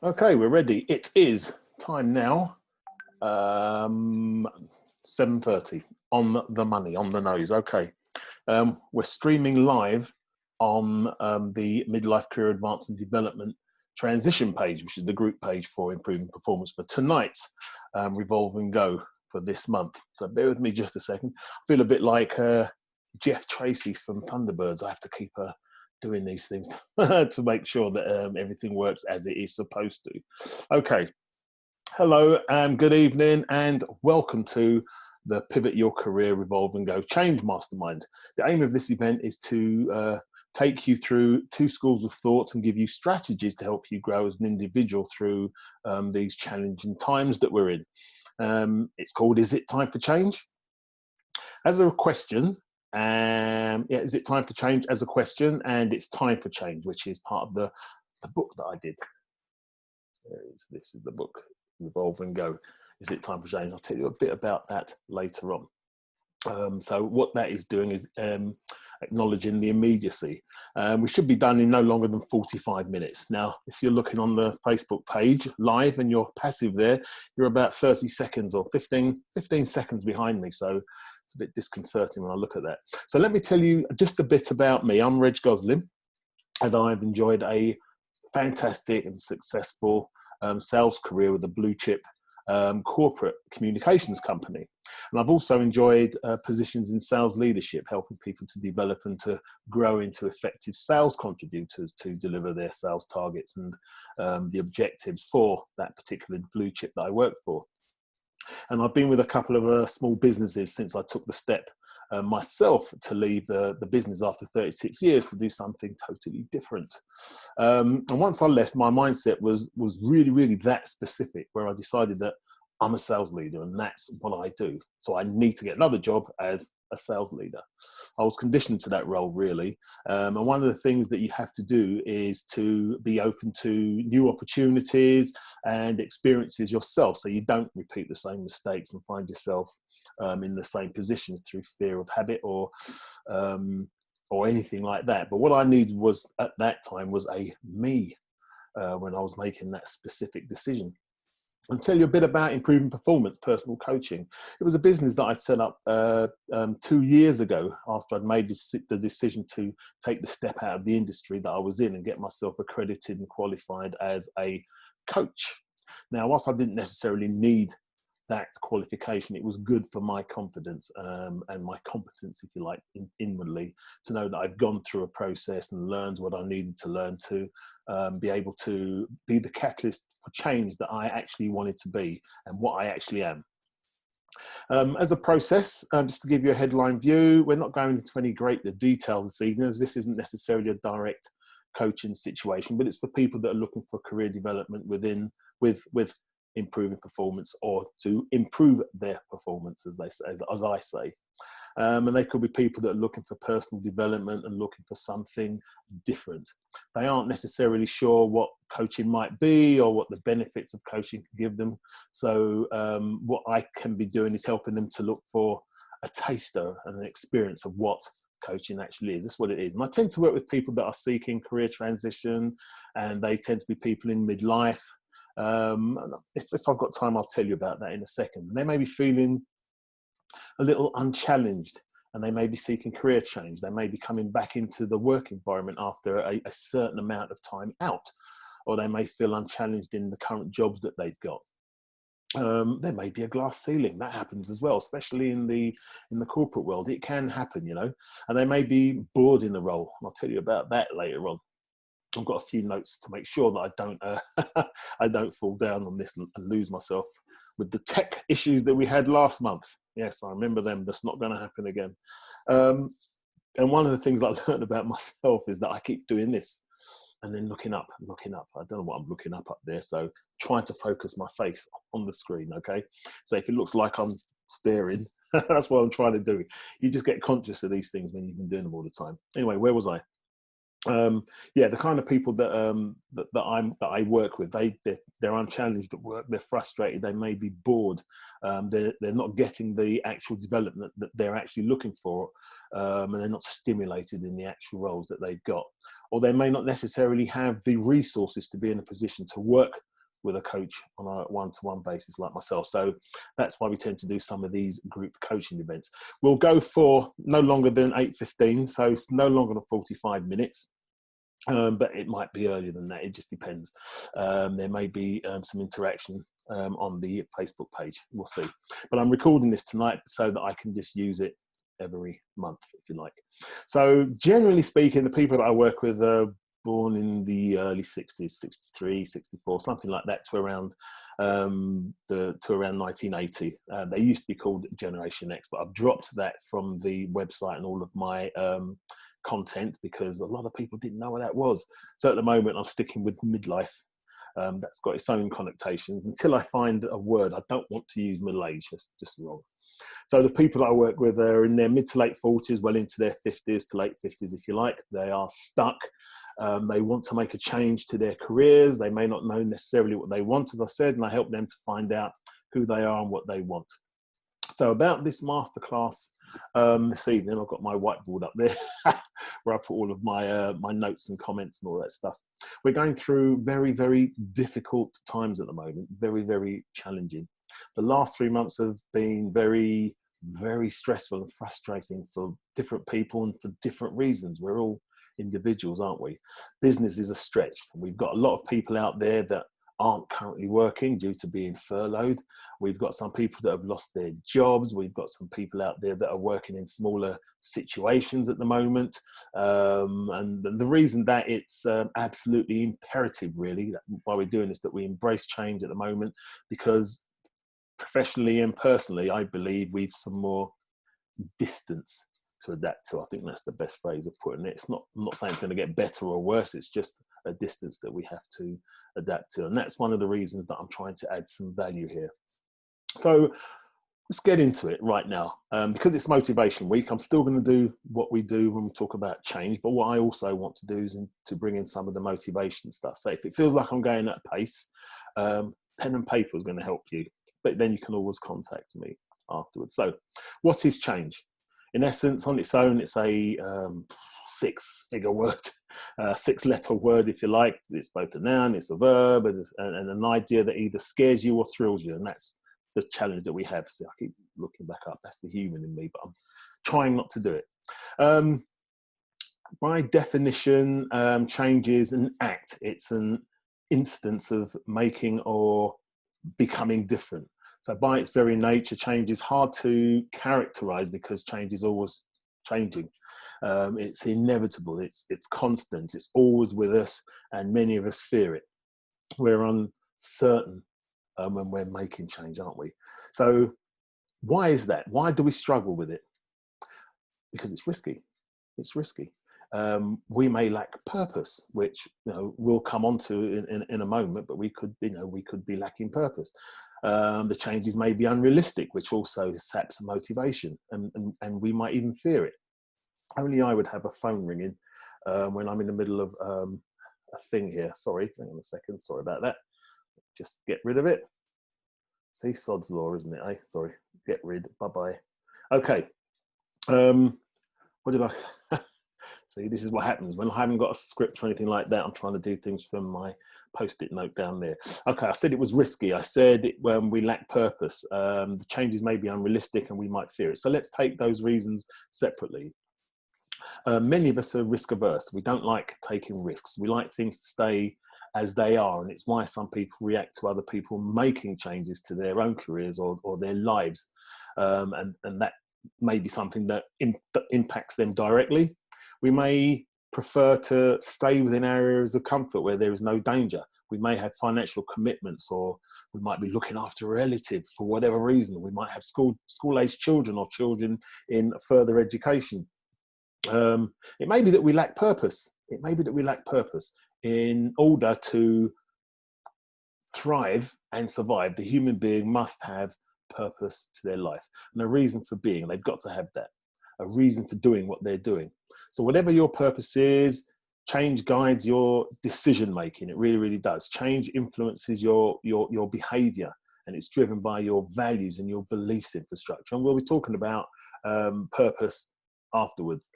Okay, we're ready. It is time now. 7:30 on the money, on the nose. Okay. We're streaming live on the Midlife Career Advance and Development transition page, which is the group page for improving performance for tonight's Revolve and Go for this month. So bear with me just a second. I feel a bit like Jeff Tracy from Thunderbirds. I have to keep doing these things to make sure that everything works as it is supposed to. Okay. Hello, good evening, and welcome to the Pivot Your Career Revolve and Go Change Mastermind. The aim of this event is to take you through 2 schools of thought and give you strategies to help you grow as an individual through these challenging times that we're in. It's called Is It Time for Change? As a question, is it time for change as a question? And it's Time for Change, which is part of the book that I did. This is the book. Revolve and Go. Is it time for change? I'll tell you a bit about that later on. So what that is doing is acknowledging the immediacy. We should be done in no longer than 45 minutes. Now, if you're looking on the Facebook page live and you're passive there, you're about 30 seconds or 15 seconds behind me. So it's a bit disconcerting when I look at that. So let me tell you just a bit about me. I'm Reg Goslin, and I've enjoyed a fantastic and successful sales career with a blue chip corporate communications company. And I've also enjoyed positions in sales leadership, helping people to develop and to grow into effective sales contributors to deliver their sales targets and the objectives for that particular blue chip that I worked for. And I've been with a couple of small businesses since I took the step myself to leave the business after 36 years to do something totally different. And once I left, my mindset was really, really that specific, where I decided that I'm a sales leader and that's what I do. So I need to get another job as a sales leader. I was conditioned to that role, really. And one of the things that you have to do is to be open to new opportunities and experiences yourself, so you don't repeat the same mistakes and find yourself in the same positions through fear of habit or anything like that. But what I needed was, at that time, was a me when I was making that specific decision. I'll tell you a bit about improving performance, personal coaching. It was a business that I set up 2 years ago after I'd made the decision to take the step out of the industry that I was in and get myself accredited and qualified as a coach. Now, whilst I didn't necessarily need that qualification, it was good for my confidence and my competence, if you like, inwardly, to know that I'd gone through a process and learned what I needed to learn to be able to be the catalyst for change that I actually wanted to be and what I actually am. As a process, just to give you a headline view, we're not going into any great detail this evening, as this isn't necessarily a direct coaching situation, but it's for people that are looking for career development with improving performance, or to improve their performance, as I say. And they could be people that are looking for personal development and looking for something different. They aren't necessarily sure what coaching might be or what the benefits of coaching can give them. So what I can be doing is helping them to look for a taster and an experience of what coaching actually is. That's what it is. And I tend to work with people that are seeking career transition, and they tend to be people in midlife. If I've got time, I'll tell you about that in a second. They may be feeling a little unchallenged, and they may be seeking career change. They may be coming back into the work environment after a certain amount of time out, or they may feel unchallenged in the current jobs that they've got. There may be a glass ceiling. That happens as well, especially in the corporate world. It can happen, and they may be bored in the role. I'll tell you about that later on. I've got a few notes to make sure that I don't I don't fall down on this and lose myself with the tech issues that we had last month. Yes, I remember them. That's not going to happen again. And one of the things I learned about myself is that I keep doing this and then looking up. I don't know what I'm looking up there. So trying to focus my face on the screen. Okay. So if it looks like I'm staring, that's what I'm trying to do. You just get conscious of these things when you've been doing them all the time. Anyway, where was I? The kind of people that I work with, they're unchallenged at work. They're frustrated. They may be bored. They're not getting the actual development that they're actually looking for, and they're not stimulated in the actual roles that they've got. Or they may not necessarily have the resources to be in a position to work with a coach on a one-to-one basis like myself. So that's why we tend to do some of these group coaching events. We'll go for no longer than 8:15, so it's no longer than 45 minutes. But it might be earlier than that. It just depends. There may be some interaction on the Facebook page. We'll see. But I'm recording this tonight so that I can just use it every month, if you like. So generally speaking, the people that I work with are born in the early 60s, 63, 64, something like that, to around 1980. They used to be called Generation X, but I've dropped that from the website and all of my content because a lot of people didn't know what that was. So at the moment I'm sticking with midlife. That's got its own connotations. Until I find a word, I don't want to use middle age. That's just wrong. So the people that I work with are in their mid to late 40s, well into their 50s to late 50s, if you like. They are stuck. They want to make a change to their careers. They may not know necessarily what they want, as I said, and I help them to find out who they are and what they want. So about this masterclass this evening, I've got my whiteboard up there where I put all of my my notes and comments and all that stuff. We're going through very, very difficult times at the moment, very, very challenging. The last 3 months have been very, very stressful and frustrating for different people and for different reasons. We're all individuals, aren't we? Businesses are stretched. We've got a lot of people out there that aren't currently working due to being furloughed. We've got some people that have lost their jobs. We've got some people out there that are working in smaller situations at the moment. And the reason that it's absolutely imperative, really, why we're doing this, that we embrace change at the moment, because professionally and personally, I believe we've some more distance to adapt to. I think that's the best phrase of putting it. I'm not saying it's going to get better or worse. It's just a distance that we have to adapt to. And that's one of the reasons that I'm trying to add some value here. So let's get into it right now. Because it's Motivation Week, I'm still going to do what we do when we talk about change. But what I also want to do is to bring in some of the motivation stuff. So if it feels like I'm going at a pace, pen and paper is going to help you. But then you can always contact me afterwards. So what is change? In essence, on its own, it's a 6-figure word, 6-letter word, if you like. It's both a noun, it's a verb, and an idea that either scares you or thrills you. And that's the challenge that we have. So I keep looking back up. That's the human in me, but I'm trying not to do it. By definition, change is an act. It's an instance of making or becoming different. So by its very nature, change is hard to characterize because change is always changing. It's inevitable, it's constant, it's always with us, and many of us fear it. We're uncertain when we're making change, aren't we? So why is that? Why do we struggle with it? Because it's risky. It's risky. We may lack purpose, which we'll come on to in a moment, but we could be lacking purpose. The changes may be unrealistic, which also saps motivation, and we might even fear it. Only I would have a phone ringing when I'm in the middle of a thing here. Sorry, hang on a second. Sorry about that. Just get rid of it. See, sod's law, isn't it? Sorry, get rid. Bye-bye. Okay. What did I... See, this is what happens when I haven't got a script or anything like that. I'm trying to do things from my post-it note down there. Okay, I said it was risky. I said when we lack purpose. The changes may be unrealistic and we might fear it. So let's take those reasons separately. Many of us are risk averse. We don't like taking risks. We like things to stay as they are. And it's why some people react to other people making changes to their own careers or their lives. And that may be something that impacts them directly. We may prefer to stay within areas of comfort where there is no danger. We may have financial commitments, or we might be looking after a relative for whatever reason. We might have school-aged children or children in further education. It may be that we lack purpose. It may be that we lack purpose. In order to thrive and survive, the human being must have purpose to their life and a reason for being. They've got to have that, a reason for doing what they're doing. So whatever your purpose is, change guides your decision making. It really, really does. Change influences your behavior, and it's driven by your values and your beliefs infrastructure. And we'll be talking about purpose afterwards.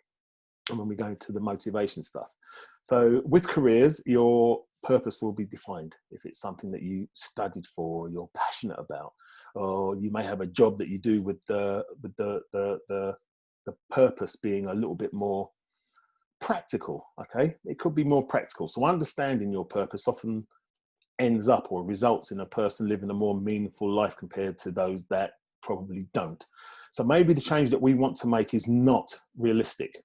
and when we go into the motivation stuff. So with careers, your purpose will be defined. If it's something that you studied for, or you're passionate about, or you may have a job that you do with the purpose being a little bit more practical. Okay, it could be more practical. So understanding your purpose often ends up or results in a person living a more meaningful life compared to those that probably don't. So maybe the change that we want to make is not realistic,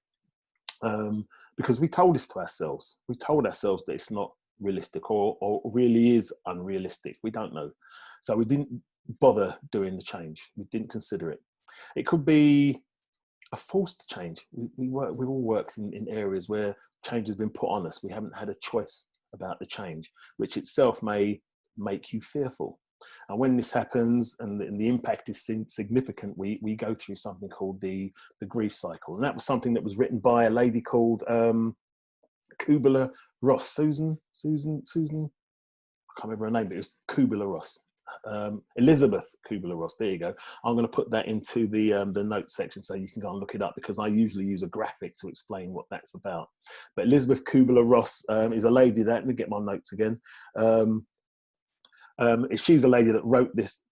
because we told this to ourselves. We told ourselves that it's not realistic, or really is unrealistic. We don't know. So we didn't bother doing the change. We didn't consider it. It could be a forced change. We all worked in areas where change has been put on us. We haven't had a choice about the change, which itself may make you fearful. And when this happens and the impact is significant, we go through something called the grief cycle. And that was something that was written by a lady called Kubler-Ross. Susan, I can't remember her name, but it was Kubler-Ross. Elizabeth Kubler-Ross. There you go. I'm going to put that into the notes section so you can go and look it up, because I usually use a graphic to explain what that's about. But Elizabeth Kubler-Ross is a lady that, let me get my notes again. She's a lady that wrote this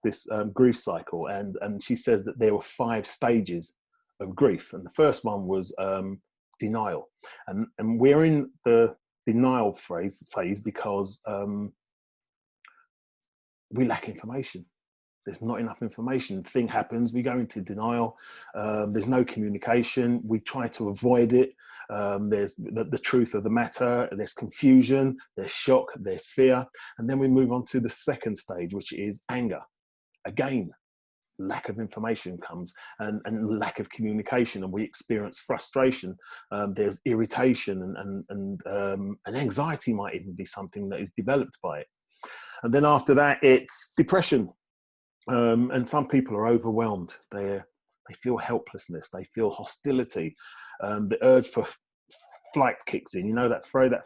grief cycle, and she says that there were 5 stages of grief, and the first one was denial, and we're in the denial phase because we lack information. There's not enough information. The thing happens, we go into denial. There's no communication. We try to avoid it. There's the truth of the matter. There's confusion. There's shock. There's fear. And then we move on to the second stage, which is anger. Again, lack of information comes, and lack of communication, and we experience frustration. There's irritation, and anxiety might even be something that is developed by it. And then after that, it's depression. And some people are overwhelmed. They feel helplessness. They feel hostility. The urge for flight kicks in. You know that phrase,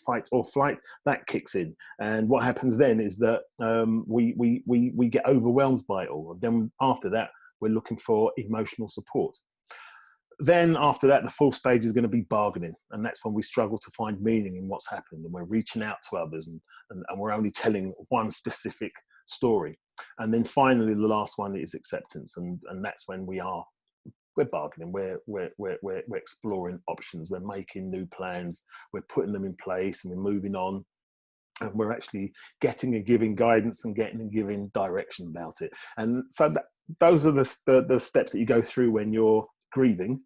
fight or flight, that kicks in. And what happens then is that we get overwhelmed by it all. And then after that, we're looking for emotional support. Then after that, the 4th stage is going to be bargaining. And that's when we struggle to find meaning in what's happened. And we're reaching out to others, and we're only telling one specific story. And then finally, the last one is acceptance. And that's when we're bargaining, we're exploring options, we're making new plans, we're putting them in place, and we're moving on. And we're actually getting and giving guidance and getting and giving direction about it. And so those are the steps that you go through when you're grieving.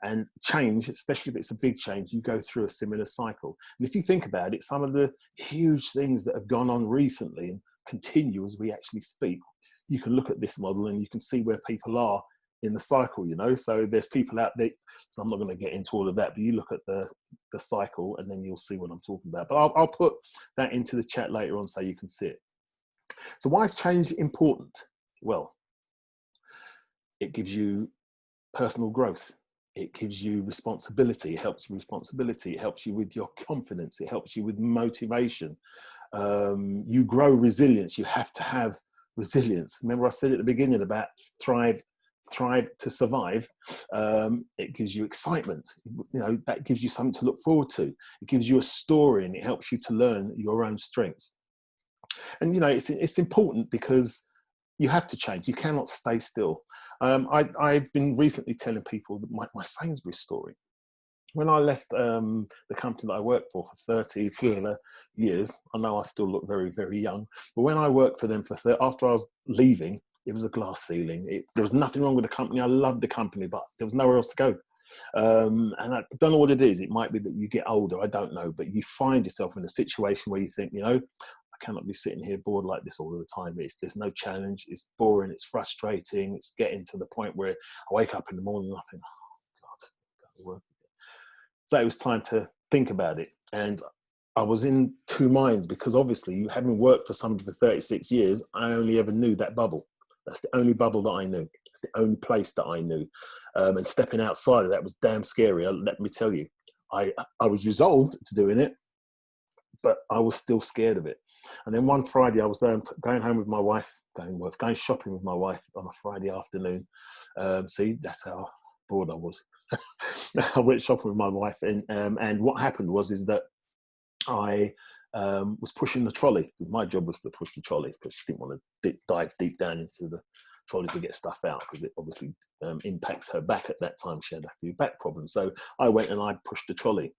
And change, especially if it's a big change, you go through a similar cycle. And if you think about it, some of the huge things that have gone on recently and continue as we actually speak, you can look at this model and you can see where people are in the cycle, you know. So there's people out there, so I'm not going to get into all of that, but you look at the cycle and then you'll see what I'm talking about. But I'll put that into the chat later on so you can see it. So why is change important? Well, it gives you personal growth. It gives you responsibility. It helps with responsibility. It helps you with your confidence. It helps you with motivation. You grow resilience. You have to have resilience. Remember I said at the beginning about thrive to survive. It gives you excitement. You know, that gives you something to look forward to. It gives you a story, and it helps you to learn your own strengths. And you know, it's important because you have to change. You cannot stay still. I've been recently telling people that my Sainsbury's story. When I left the company that I worked for 30 years, I know I still look very, very young, but when I worked for them after I was leaving, it was a glass ceiling. There was nothing wrong with the company. I loved the company, but there was nowhere else to go. And I don't know what it is. It might be that you get older. I don't know, but you find yourself in a situation where you think, you know, I cannot be sitting here bored like this all the time. There's no challenge. It's boring. It's frustrating. It's getting to the point where I wake up in the morning and I think, oh God, I've got to work. So it was time to think about it. And I was in 2 minds, because obviously, having worked for somebody for 36 years, I only ever knew that bubble. That's the only bubble that I knew. It's the only place that I knew. And stepping outside of that was damn scary, let me tell you. I was resolved to doing it, but I was still scared of it. And then one Friday, I was going home with my wife, going shopping with my wife on a Friday afternoon. See, that's how bored I was. I went shopping with my wife, and what happened is that I was pushing the trolley, because my job was to push the trolley, because she didn't want to dive deep down into the trolley to get stuff out, because it obviously impacts her back. At that time she had a few back problems, so I went and I pushed the trolley.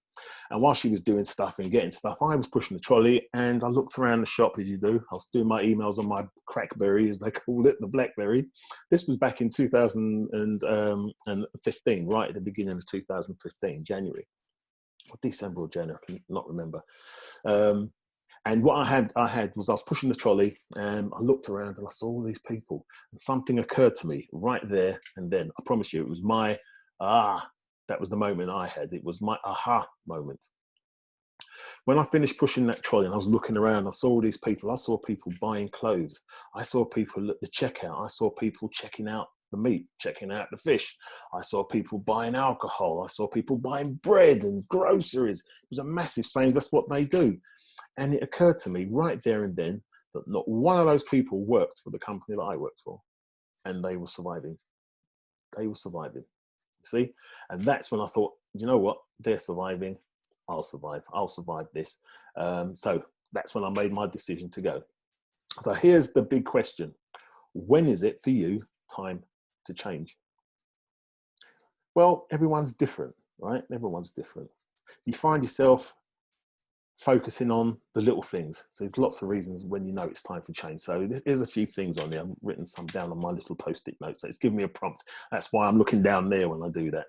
And while she was doing stuff and getting stuff, I was pushing the trolley, and I looked around the shop, as you do. I was doing my emails on my Crackberry, as they call it, the Blackberry. This was back in 2015, right at the beginning of 2015, January. Or December or January, I cannot remember. And what I had was, I was pushing the trolley, and I looked around and I saw all these people, and something occurred to me right there and then. I promise you, it was my that was the moment I had. It was my aha moment. When I finished pushing that trolley and I was looking around, I saw all these people. I saw people buying clothes. I saw people at the checkout. I saw people checking out the meat, checking out the fish. I saw people buying alcohol. I saw people buying bread and groceries. It was a massive saying. That's what they do. And it occurred to me right there and then that not one of those people worked for the company that I worked for, and they were surviving. They were surviving. See? And that's when I thought, you know what? They're surviving. I'll survive. I'll survive this. So that's when I made my decision to go. So here's the big question. When is it for you time to change? Well, everyone's different, right? Everyone's different. You find yourself focusing on the little things. So there's lots of reasons when you know it's time for change. So there's a few things on there. I've written some down on my little post-it notes. So it's giving me a prompt. That's why I'm looking down there when I do that.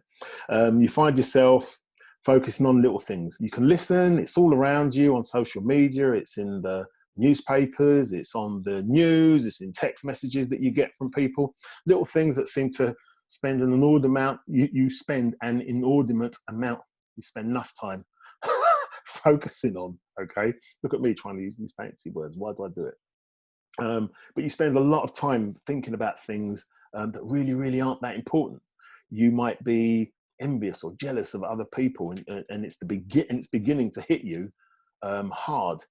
You find yourself focusing on little things. You can listen. It's all around you on social media. It's in the newspapers. It's on the news. It's in text messages that you get from people. Little things that seem to spend an inordinate amount. You spend an inordinate amount. You spend enough time focusing on. Okay, look at me trying to use these fancy words. Why do I do it? But you spend a lot of time thinking about things that really aren't that important. You might be envious or jealous of other people, and it's beginning to hit you hard,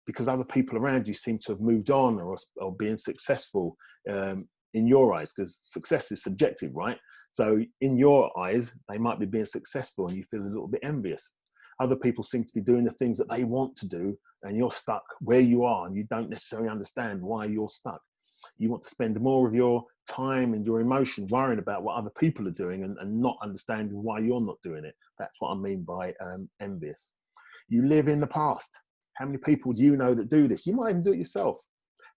because other people around you seem to have moved on or being successful in your eyes, because success is subjective, right? So in your eyes, they might be being successful and you feel a little bit envious. Other people seem to be doing the things that they want to do, and you're stuck where you are, and you don't necessarily understand why you're stuck. You want to spend more of your time and your emotion worrying about what other people are doing, and not understanding why you're not doing it. That's what I mean by envious. You live in the past. How many people do you know that do this? You might even do it yourself.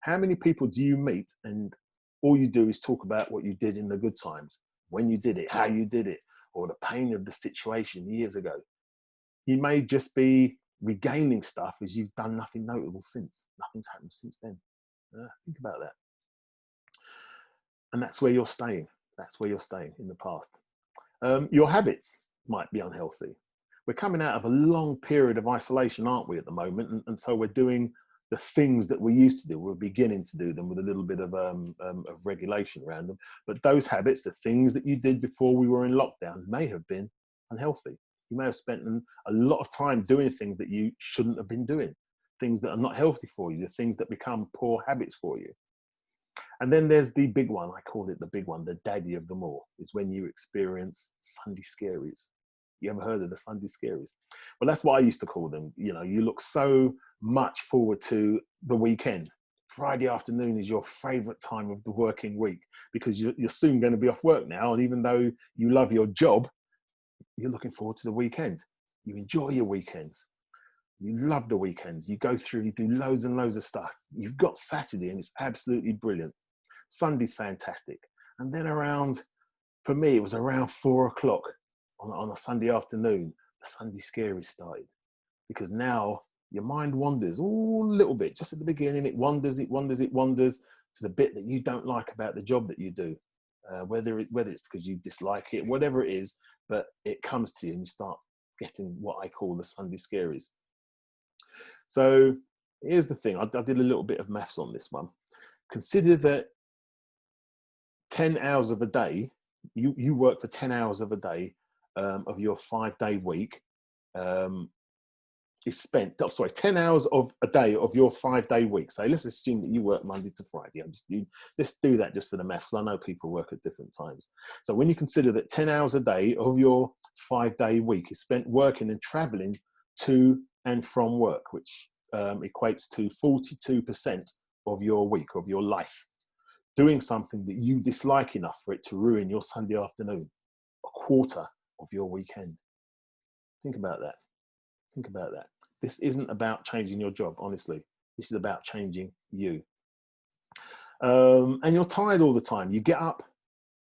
How many people do you meet and all you do is talk about what you did in the good times, when you did it, how you did it, or the pain of the situation years ago? You may just be regaining stuff as you've done nothing notable since. Nothing's happened since then. Think about that. And that's where you're staying. That's where you're staying, in the past. Your habits might be unhealthy. We're coming out of a long period of isolation, aren't we, at the moment? And so we're doing the things that we used to do. We're beginning to do them with a little bit of regulation around them. But those habits, the things that you did before we were in lockdown, may have been unhealthy. You may have spent a lot of time doing things that you shouldn't have been doing, things that are not healthy for you, the things that become poor habits for you. And then there's the big one. I call it the big one, the daddy of them all, is when you experience Sunday scaries. You ever heard of the Sunday scaries? Well, that's what I used to call them. You know, you look so much forward to the weekend. Friday afternoon is your favorite time of the working week, because you're soon going to be off work now. And even though you love your job, you're looking forward to the weekend. You enjoy your weekends. You love the weekends. You go through, you do loads and loads of stuff. You've got Saturday and it's absolutely brilliant. Sunday's fantastic. And then for me, it was around 4 o'clock on a Sunday afternoon, the Sunday scaries started. Because now your mind wanders all a little bit. Just at the beginning, it wanders to the bit that you don't like about the job that you do. Whether it's because you dislike it, whatever it is, but it comes to you and you start getting what I call the Sunday scaries. So here's the thing. I did a little bit of maths on this one. Consider that 10 hours of a day, you work for 10 hours of a day of your 5-day week. is spent, oh, sorry, 10 hours of a day of your 5-day week. So let's assume that you work Monday to Friday. Let's do that just for the maths, because I know people work at different times. So when you consider that 10 hours a day of your 5-day week is spent working and traveling to and from work, which equates to 42% of your week, of your life, doing something that you dislike enough for it to ruin your Sunday afternoon, a quarter of your weekend. Think about that. Think about that. This isn't about changing your job, honestly. This is about changing you. And you're tired all the time. You get up,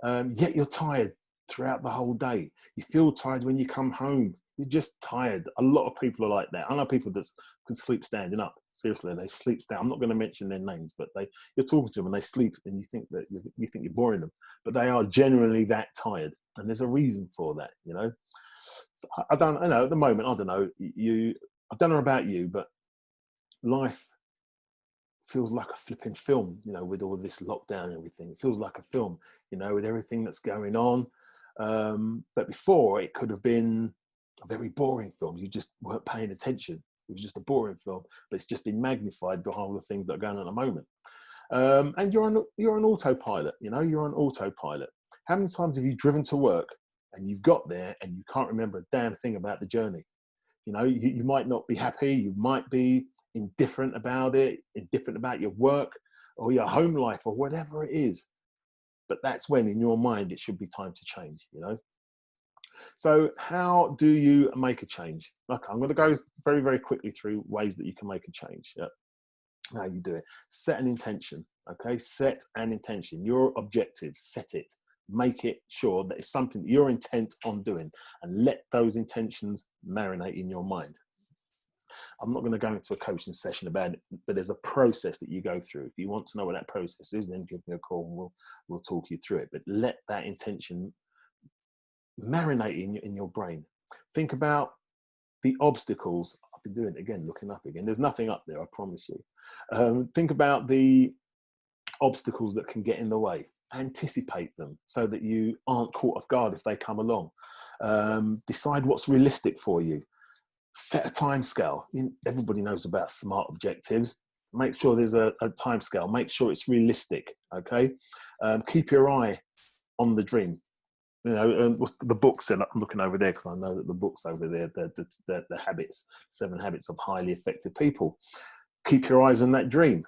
yet you're tired throughout the whole day. You feel tired when you come home. You're just tired. A lot of people are like that. I know people that can sleep standing up. Seriously, they sleep standing. I'm not going to mention their names, but you're talking to them and they sleep, and you think you're boring them, but they are genuinely that tired, and there's a reason for that, you know. So I know at the moment, I don't know about you, but life feels like a flipping film, you know, with all this lockdown and everything. It feels like a film, you know, with everything that's going on. But before, it could have been a very boring film. You just weren't paying attention. It was just a boring film, but it's just been magnified by all the things that are going on at the moment. And you're on autopilot, you know, you're on autopilot. How many times have you driven to work and you've got there and you can't remember a damn thing about the journey? You know, you might not be happy, you might be indifferent about it, indifferent about your work or your home life or whatever it is. But that's when in your mind it should be time to change, you know. So how do you make a change? Okay, I'm going to go very, very quickly through ways that you can make a change. Yeah. How you do it. Set an intention, okay? Set an intention. Your objective, set it. Make it sure that it's something that you're intent on doing, and let those intentions marinate in your mind. I'm not going to go into a coaching session about it, but there's a process that you go through. If you want to know what that process is, then give me a call and we'll talk you through it. But let that intention marinate in your brain. Think about the obstacles. I've been doing it again, looking up again. There's nothing up there, I promise you. Think about the obstacles that can get in the way. Anticipate them so that you aren't caught off guard if they come along. Decide what's realistic for you. Set a time scale. Everybody knows about SMART objectives. Make sure there's a time scale. Make sure it's realistic, okay? Keep your eye on the dream. You know, the books, and I'm looking over there because I know that the book's over there, the habits, 7 habits of highly effective people. Keep your eyes on that dream.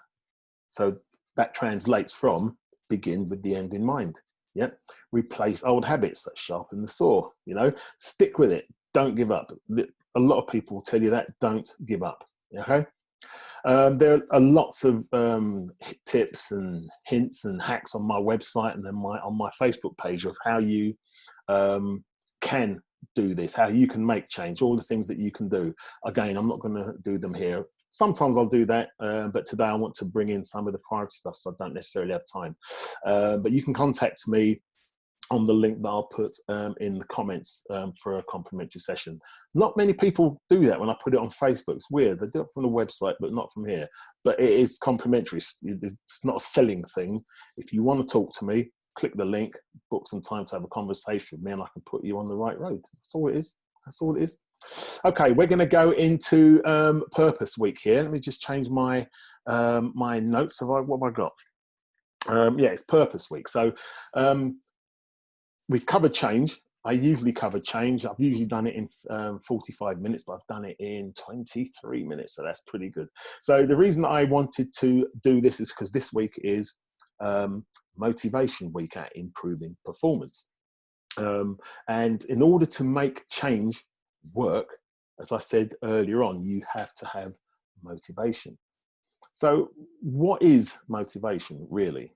So that translates from begin with the end in mind. Yeah. Replace old habits that sharpen the saw, you know, stick with it. Don't give up. A lot of people will tell you that, don't give up. Okay. There are lots of tips and hints and hacks on my website and then on my Facebook page of how you can do this, how you can make change, all the things that you can do. Again, I'm not going to do them here. Sometimes I'll do that, but today I want to bring in some of the priority stuff, so I don't necessarily have time. But you can contact me on the link that I'll put in the comments for a complimentary session. Not many people do that when I put it on Facebook. It's weird. They do it from the website, but not from here. But it is complimentary. It's not a selling thing. If you want to talk to me, click the link, book some time to have a conversation with me, and I can put you on the right road. That's all it is. That's all it is. Okay, we're going to go into Purpose Week here. Let me just change my my notes. What have I got? Yeah, it's Purpose Week. So we've covered change. I usually cover change. I've usually done it in 45 minutes, but I've done it in 23 minutes. So that's pretty good. So the reason I wanted to do this is because this week is Motivation Week at Improving Performance. And in order to make change work, as I said earlier on, you have to have motivation. So what is motivation really?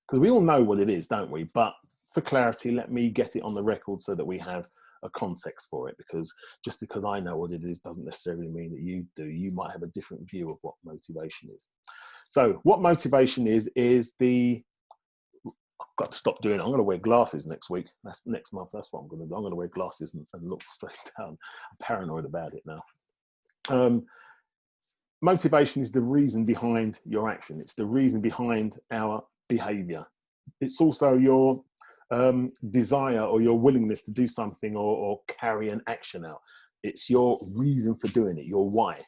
Because we all know what it is, don't we? But for clarity, let me get it on the record so that we have a context for it, because just because I know what it is doesn't necessarily mean that you do. You might have a different view of what motivation is. So what motivation is the, I've got to stop doing it. I'm going to wear glasses next week. That's next month. That's what I'm going to do. I'm going to wear glasses and look straight down. I'm paranoid about it now. Motivation is the reason behind your action. It's the reason behind our behavior. It's also your desire or your willingness to do something or carry an action out. It's your reason for doing it, your why.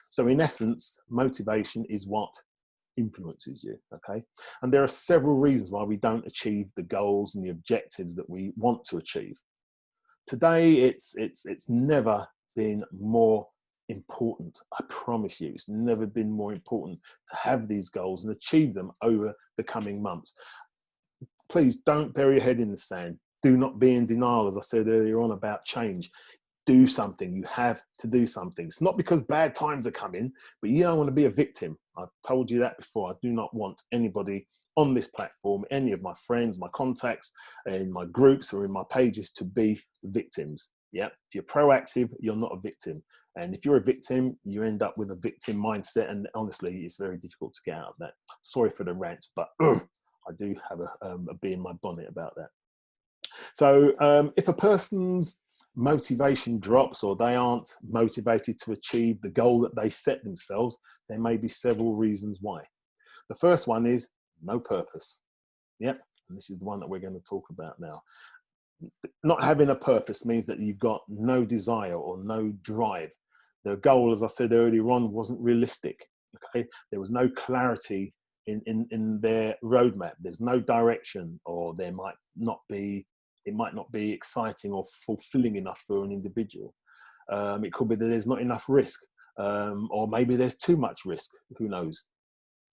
So in essence, motivation is what influences you, okay? And there are several reasons why we don't achieve the goals and the objectives that we want to achieve. Today, it's never been more important. I promise you, it's never been more important to have these goals and achieve them over the coming months. Please don't bury your head in the sand. Do not be in denial, as I said earlier on about change. Do something. You have to do something. It's not because bad times are coming, but you don't want to be a victim. I've told you that before. I do not want anybody on this platform, any of my friends, my contacts, in my groups or in my pages to be victims. Yeah. If you're proactive, you're not a victim. And if you're a victim, you end up with a victim mindset. And honestly, it's very difficult to get out of that. Sorry for the rant, but I do have a bee in my bonnet about that. So if a person's motivation drops or they aren't motivated to achieve the goal that they set themselves, there may be several reasons why. The first one is no purpose. Yep, and this is the one that we're going to talk about now. Not having a purpose means that you've got no desire or no drive. The goal, as I said earlier on, wasn't realistic. Okay, there was no clarity in their roadmap. There's no direction, or there might not be. It might not be exciting or fulfilling enough for an individual. It could be that there's not enough risk, or maybe there's too much risk. Who knows?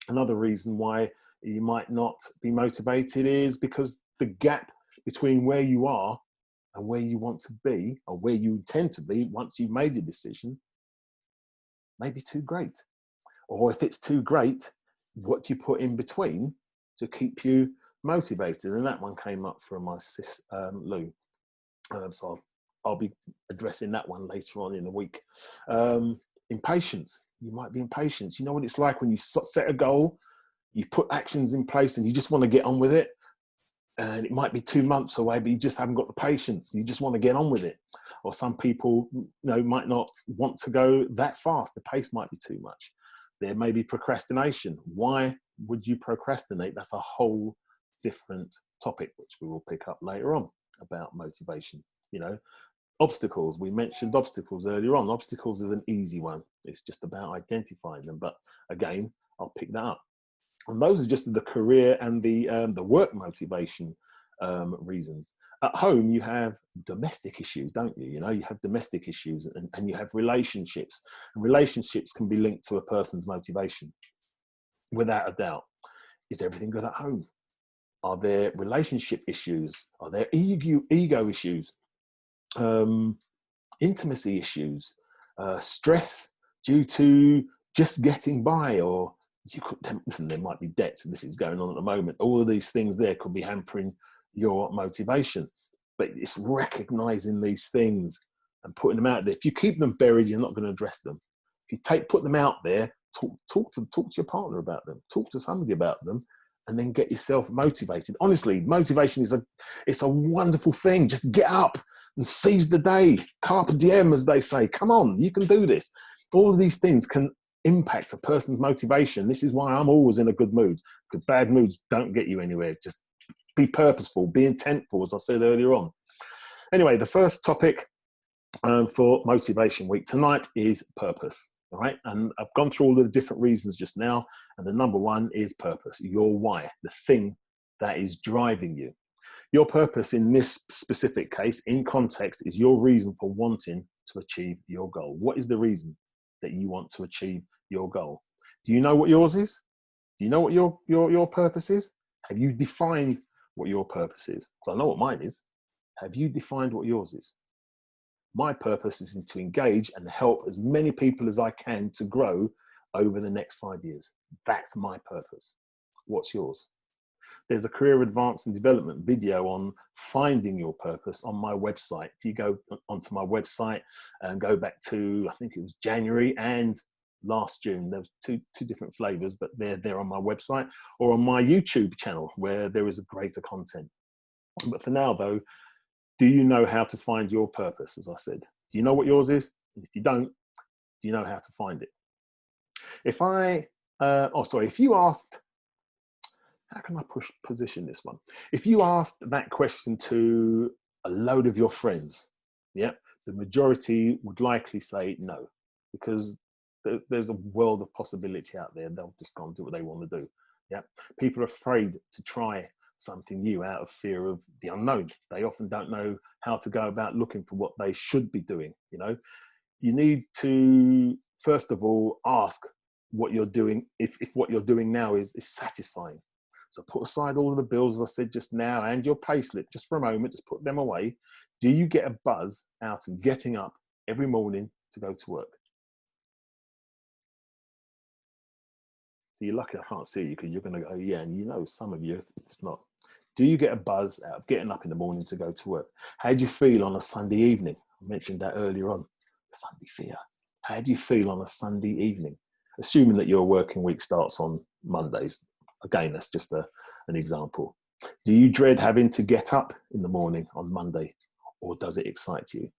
Another reason why you might not be motivated is because the gap between where you are and where you want to be, or where you intend to be once you've made a decision, may be too great. Or if it's too great, what do you put in between to keep you motivated? And that one came up from my sis, Lou. So I'll be addressing that one later on in the week. Impatience. You might be impatient. You know what it's like when you set a goal, you put actions in place and you just want to get on with it. And it might be 2 months away, but you just haven't got the patience. You just want to get on with it. Or some people, might not want to go that fast. The pace might be too much. There may be procrastination. Why would you procrastinate? That's a whole different topic, which we will pick up later on about motivation. Obstacles. We mentioned obstacles earlier on. Obstacles is an easy one. It's just about identifying them. But again, I'll pick that up. And those are just the career and the work motivation reasons. At home, you have domestic issues, don't you? You have domestic issues and you have relationships. And relationships can be linked to a person's motivation, without a doubt. Is everything good at home? Are there relationship issues? Are there ego issues? Intimacy issues? Stress due to just getting by? Or listen, there might be debts, and this is going on at the moment. All of these things there could be hampering your motivation. But it's recognizing these things and putting them out there. If you keep them buried, you're not going to address them. If you put them out there, talk to your partner about them, talk to somebody about them, and then get yourself motivated. Honestly, motivation it's a wonderful thing. Just get up and seize the day. Carpe diem, as they say. Come on, you can do this. All of these things can impact a person's motivation. This is why I'm always in a good mood, because bad moods don't get you anywhere. Just be purposeful, be intentful, as I said earlier on. Anyway, the first topic for Motivation Week tonight is purpose. All right, and I've gone through all of the different reasons just now, and the number one is purpose, your why, the thing that is driving you. Your purpose in this specific case, in context, is your reason for wanting to achieve your goal. What is the reason that you want to achieve your goal? Do you know what yours is? Do you know what your purpose is? Have you defined what your purpose is? Because I know what mine is. Have you defined what yours is? My purpose is to engage and help as many people as I can to grow over the next 5 years. That's my purpose. What's yours? There's a career advance and development video on finding your purpose on my website. If you go onto my website and go back to, I think it was January and last June, there was two different flavors, but they're there on my website or on my YouTube channel where there is a greater content. But for now though, do you know how to find your purpose? As I said, do you know what yours is? And if you don't, do you know how to find it? If you asked, how can I position this one? If you asked that question to a load of your friends, yeah, the majority would likely say no, because there's a world of possibility out there. They'll just go and do what they want to do. Yeah, people are afraid to try something new out of fear of the unknown. They often don't know how to go about looking for what they should be doing. You know, you need to first of all ask what you're doing, if what you're doing now is satisfying. So put aside all of the bills, as I said just now, and your pay slip just for a moment, just put them away. Do you get a buzz out of getting up every morning to go to work? So you're lucky I can't see you, because you're going to go, yeah, and you know, some of you, it's not. Do you get a buzz out of getting up in the morning to go to work? How do you feel on a Sunday evening? I mentioned that earlier on, the Sunday fear. How do you feel on a Sunday evening? Assuming that your working week starts on Mondays. Again, that's just an example. Do you dread having to get up in the morning on Monday, or does it excite you?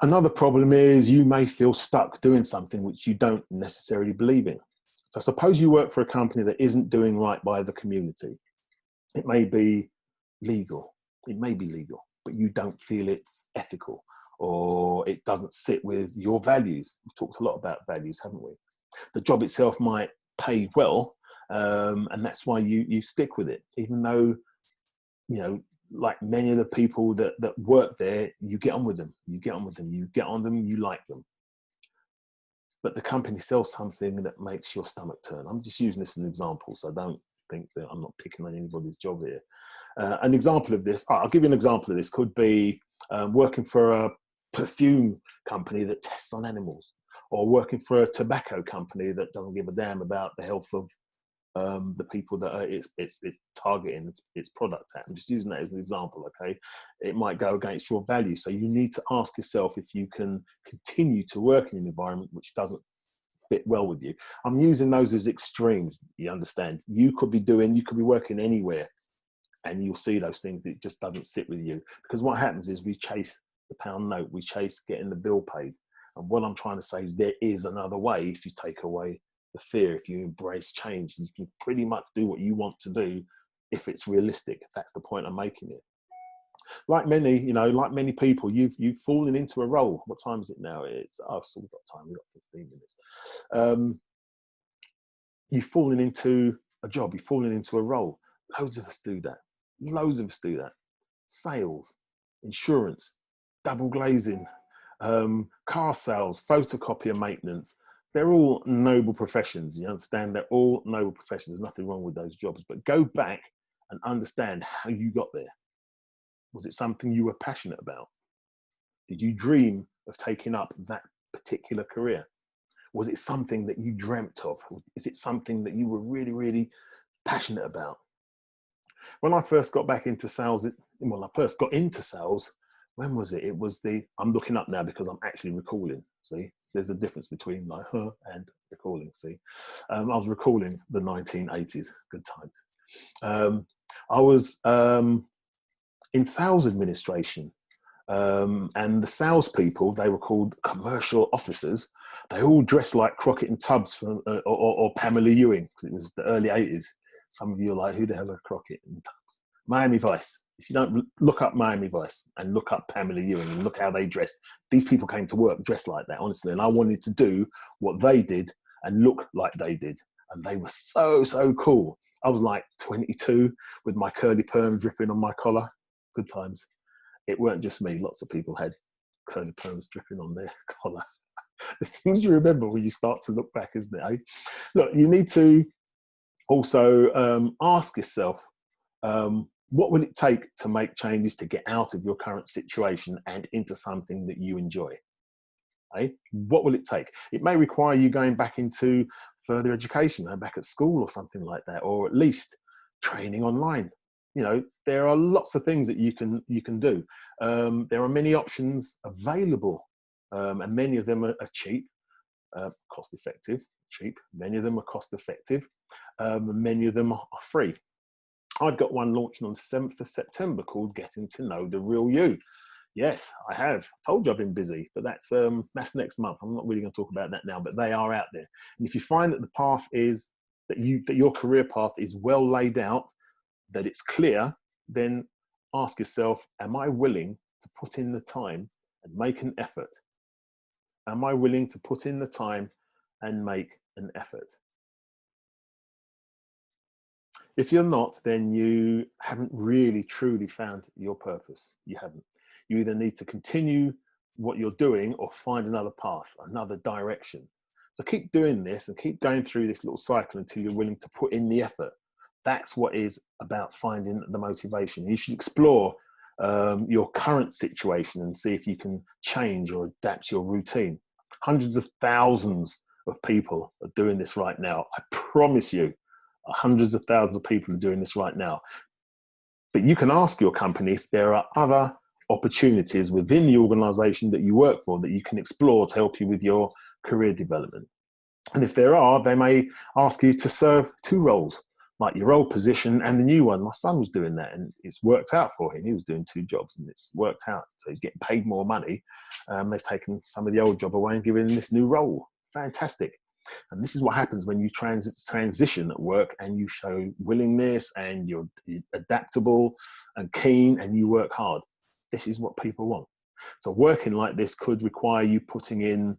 Another problem is you may feel stuck doing something which you don't necessarily believe in. So suppose you work for a company that isn't doing right by the community. It may be legal, but you don't feel it's ethical, or it doesn't sit with your values. We've talked a lot about values, haven't we? The job itself might pay well, and that's why you stick with it, even though, you know, like many of the people that work there, you get on with them, you like them. But the company sells something that makes your stomach turn. I'm just using this as an example, so don't think that I'm not picking on anybody's job here. An example of this, I'll give you an example of this, could be working for a perfume company that tests on animals, or working for a tobacco company that doesn't give a damn about the health of the people that it's targeting its product at. I'm just using that as an example, okay? It might go against your values. So you need to ask yourself if you can continue to work in an environment which doesn't fit well with you. I'm using those as extremes, you understand? You could be working anywhere, and you'll see those things that just doesn't sit with you. Because what happens is we chase the pound note, we chase getting the bill paid. And what I'm trying to say is there is another way. If you take away the fear, if you embrace change, you can pretty much do what you want to do if it's realistic. That's the point I'm making it. Like many people, you've fallen into a role. What time is it now? I've still got time. We've got 15 minutes. You've fallen into a job. You've fallen into a role. Loads of us do that. Sales, insurance, double glazing, car sales, photocopier maintenance. They're all noble professions. You understand? They're all noble professions. There's nothing wrong with those jobs. But go back and understand how you got there. Was it something you were passionate about? Did you dream of taking up that particular career? Was it something that you dreamt of? Is it something that you were really, really passionate about? When I first got back into sales, when was it? It was I'm looking up now because I'm actually recalling. See, there's a difference between like and recalling. See, I was recalling the 1980s, good times. I was in sales administration, and the salespeople, they were called commercial officers. They all dressed like Crockett and Tubbs or Pamela Ewing, because it was the early 80s. Some of you are like, who the hell are Crockett and Tubbs? Miami Vice. If you don't look up Miami Vice and look up Pamela Ewing and look how they dressed, these people came to work dressed like that, honestly. And I wanted to do what they did and look like they did. And they were so, so cool. I was like 22 with my curly perm dripping on my collar. Good times. It weren't just me. Lots of people had curly perms dripping on their collar. The things you remember when you start to look back, isn't it? Eh? Look, you need to also ask yourself, what will it take to make changes to get out of your current situation and into something that you enjoy? Eh? What will it take? It may require you going back into further education, going back at school or something like that, or at least training online. You know, there are lots of things that you can do. There are many options available, and many of them are cheap, cost effective. Many of them are cost effective. Many of them are free. I've got one launching on the 7th of September called Getting to Know the Real You. Yes, I have. I told you I've been busy, but that's next month. I'm not really going to talk about that now, but they are out there. And if you find that the path is that your career path is well laid out, that it's clear, then ask yourself, am I willing to put in the time and make an effort? Am I willing to put in the time and make an effort? If you're not, then you haven't really truly found your purpose. You haven't. You either need to continue what you're doing or find another path, another direction. So keep doing this and keep going through this little cycle until you're willing to put in the effort. That's what is about finding the motivation. You should explore your current situation and see if you can change or adapt your routine. Hundreds of thousands of people are doing this right now. I promise you, hundreds of thousands of people are doing this right now. But you can ask your company if there are other opportunities within the organization that you work for that you can explore to help you with your career development. And if there are, they may ask you to serve two roles, like your old position and the new one. My son was doing that and it's worked out for him. He was doing two jobs and it's worked out. So he's getting paid more money. They've taken some of the old job away and given him this new role. Fantastic. And this is what happens when you transition at work and you show willingness and you're adaptable and keen and you work hard. This is what people want. So working like this could require you putting in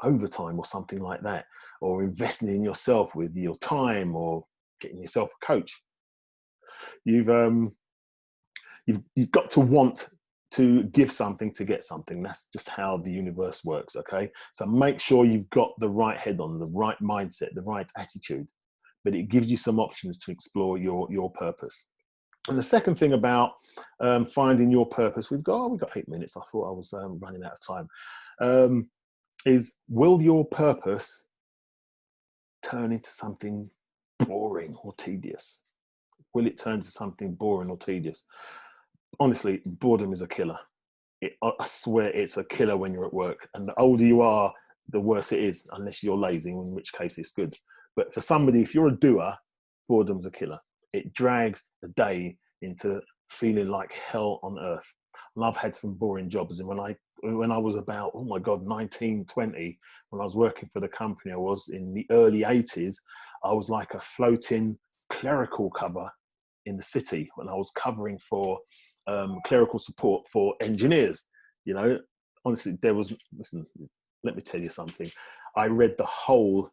overtime or something like that, or investing in yourself with your time or getting yourself a coach. You've got to want to give something to get something. That's just how the universe works, okay? So make sure you've got the right head on, the right mindset, the right attitude, but it gives you some options to explore your purpose. And the second thing about finding your purpose, we've got 8 minutes. I thought I was running out of time. Is, will your purpose turn into something boring or tedious? Will it turn to something boring or tedious? Honestly, boredom is a killer. I swear it's a killer when you're at work. And the older you are, the worse it is, unless you're lazy, in which case it's good. But for somebody, if you're a doer, boredom's a killer. It drags the day into feeling like hell on earth. And I've had some boring jobs. And when I was about, 19, 20, when I was working for the company, I was in the early 80s, I was like a floating clerical cover in the city when I was covering for clerical support for engineers. Honestly, listen, let me tell you something. I read the whole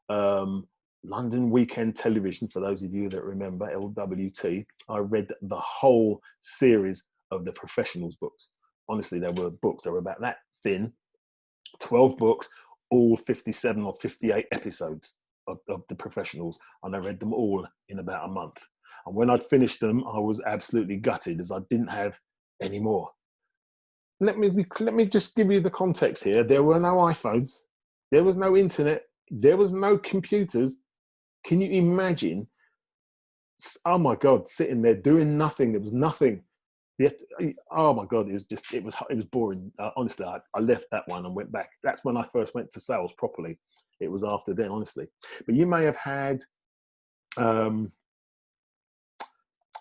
London Weekend Television, for those of you that remember LWT. I read the whole series of the Professionals books. Honestly, there were books that were about that thin, 12 books, all 57 or 58 episodes of the Professionals. And I read them all in about a month. And when I'd finished them, I was absolutely gutted as I didn't have any more. Let me just give you the context here. There were no iPhones. There was no internet. There was no computers. Can you imagine? Oh my God, sitting there doing nothing. There was nothing. Oh my God, it was boring. Honestly, I left that one and went back. That's when I first went to sales properly. It was after then, honestly. But you may have had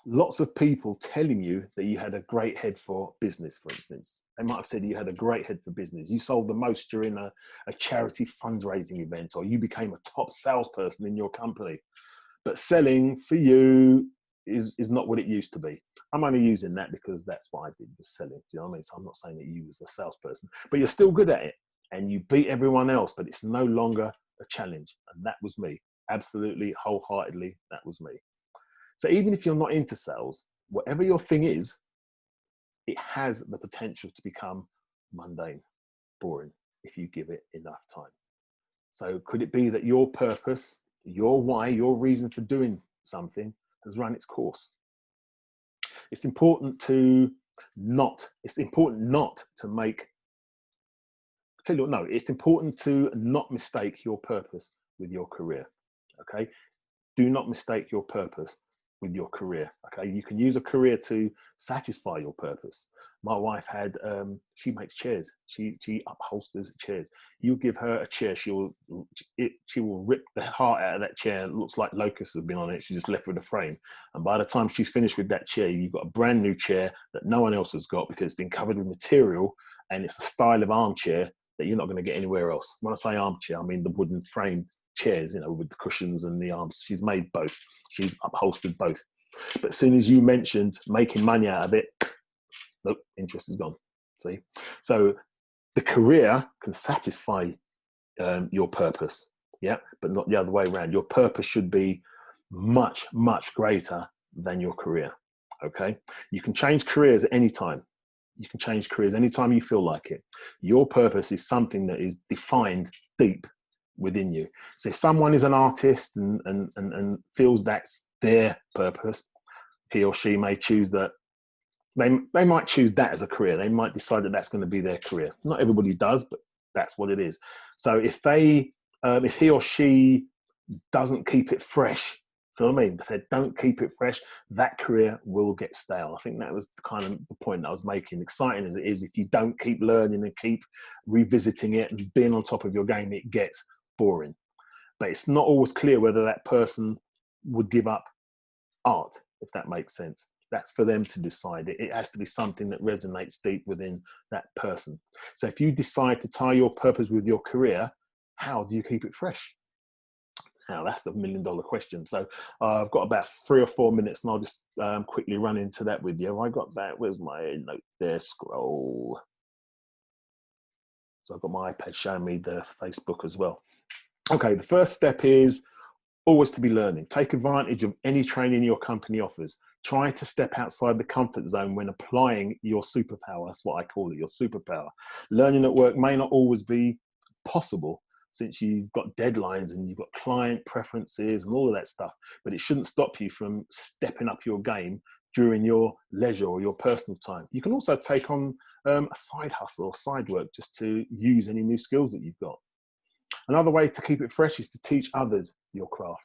lots of people telling you that you had a great head for business, for instance. They might have said you had a great head for business. You sold the most during a charity fundraising event, or you became a top salesperson in your company. But selling for you is not what it used to be. I'm only using that because that's what I did, was selling. Do you know what I mean? So I'm not saying that you was a salesperson, but you're still good at it and you beat everyone else, but it's no longer a challenge. And that was me. Absolutely, wholeheartedly, that was me. So even if you're not into sales, whatever your thing is, it has the potential to become mundane, boring, if you give it enough time. So could it be that your purpose, your why, your reason for doing something has run its course? It's important not to mistake your purpose with your career. Okay. Do not mistake your purpose with your career. Okay. You can use a career to satisfy your purpose. My wife she makes chairs. She upholsters chairs. You give her a chair, she will rip the heart out of that chair. It looks like locusts have been on it. She's just left with a frame. And by the time she's finished with that chair, you've got a brand new chair that no one else has got because it's been covered with material and it's a style of armchair that you're not going to get anywhere else. When I say armchair, I mean the wooden frame chairs, with the cushions and the arms. She's made both. She's upholstered both. But as soon as you mentioned making money out of it, Nope, interest is gone. See? So the career can satisfy your purpose, yeah, but not the other way around. Your purpose should be much, much greater than your career, okay? You can change careers at any time. You can change careers anytime you feel like it. Your purpose is something that is defined deep within you. So if someone is an artist and feels that's their purpose, he or she may choose that. They might choose that as a career. They might decide that that's going to be their career. Not everybody does, but that's what it is. So if he or she doesn't keep it fresh, you know what I mean? If they don't keep it fresh, that career will get stale. I think that was kind of the point that I was making. Exciting as it is, if you don't keep learning and keep revisiting it and being on top of your game, it gets boring. But it's not always clear whether that person would give up art, if that makes sense. That's for them to decide. It has to be something that resonates deep within that person. So if you decide to tie your purpose with your career, how do you keep it fresh? Now, that's the $1 million question. So I've got about 3 or 4 minutes, and I'll just quickly run into that with you. I got that. Where's my note there? Scroll. So I've got my iPad showing me the Facebook as well. Okay, the first step is always to be learning. Take advantage of any training your company offers. Try to step outside the comfort zone when applying your superpower. That's what I call it, your superpower. Learning at work may not always be possible, since you've got deadlines and you've got client preferences and all of that stuff, but it shouldn't stop you from stepping up your game during your leisure or your personal time. You can also take on a side hustle or side work just to use any new skills that you've got. Another way to keep it fresh is to teach others your craft.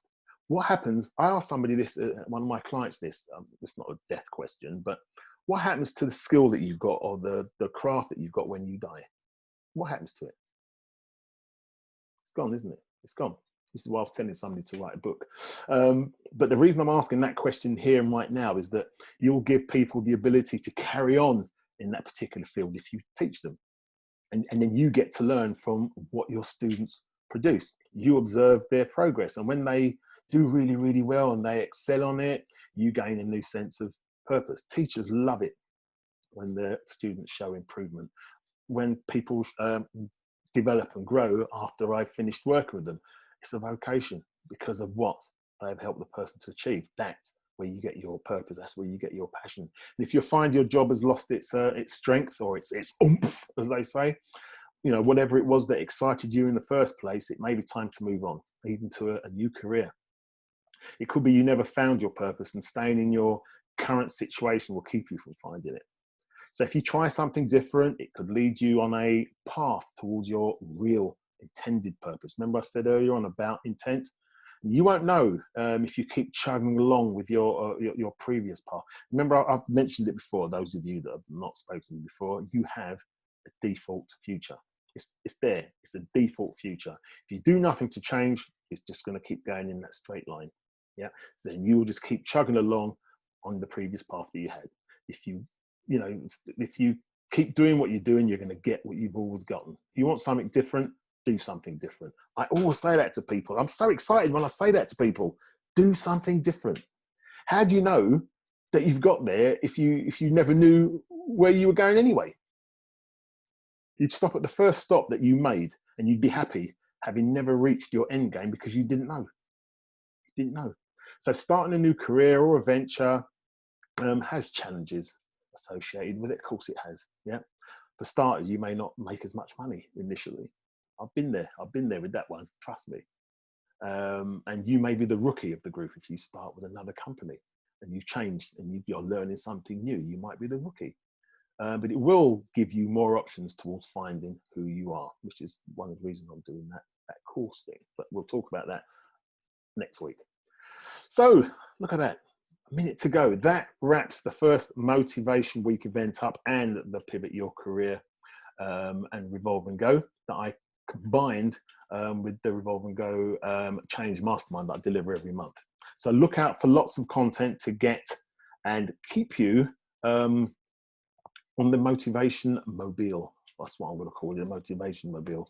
What happens, I asked somebody this, one of my clients this, it's not a death question, but what happens to the skill that you've got or the craft that you've got when you die? What happens to it? It's gone, isn't it? It's gone. This is why I was telling somebody to write a book. But the reason I'm asking that question here and right now is that you'll give people the ability to carry on in that particular field if you teach them. And then you get to learn from what your students produce. You observe their progress. And when they do really, really well and they excel on it, you gain a new sense of purpose. Teachers love it when their students show improvement. When people develop and grow after I've finished working with them, it's a vocation because of what they've helped the person to achieve. That's where you get your purpose. That's where you get your passion. And if you find your job has lost its strength or its oomph, as they say, you know, whatever it was that excited you in the first place, it may be time to move on, even to a new career. It could be you never found your purpose, and staying in your current situation will keep you from finding it. So if you try something different, it could lead you on a path towards your real intended purpose. Remember I said earlier on about intent? You won't know if you keep chugging along with your previous path. Remember, I've mentioned it before, those of you that have not spoken to me before, you have a default future. It's there. It's a default future. If you do nothing to change, it's just going to keep going in that straight line. Yeah. Then you will just keep chugging along on the previous path that you had. If you keep doing what you're doing, you're going to get what you've always gotten. If you want something different, do something different. I always say that to people. I'm so excited when I say that to people. Do something different. How do you know that you've got there if you never knew where you were going anyway? You'd stop at the first stop that you made and you'd be happy having never reached your end game because you didn't know. You didn't know. So starting a new career or a venture has challenges associated with it. Of course it has. Yeah. For starters, you may not make as much money initially. I've been there with that one, trust me. And you may be the rookie of the group if you start with another company and you've changed and you're learning something new. You might be the rookie. But it will give you more options towards finding who you are, which is one of the reasons I'm doing that course thing. But we'll talk about that next week. So look at that. A minute to go. That wraps the first Motivation Week event up and the Pivot Your Career and Revolve and Go that I combined with the Revolve and Go Change Mastermind that I deliver every month. So look out for lots of content to get and keep you on the motivation mobile. That's what I'm going to call it, a motivation mobile.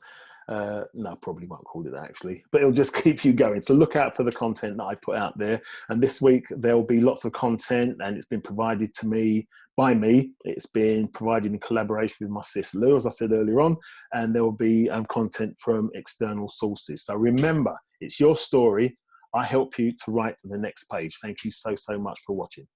No, probably won't call it that actually, but it'll just keep you going. So look out for the content that I put out there. And this week there'll be lots of content, and it's been provided to me by me. It's been provided in collaboration with my sis Lou, as I said earlier on, and there will be content from external sources. So remember, it's your story. I help you to write the next page. Thank you so much for watching.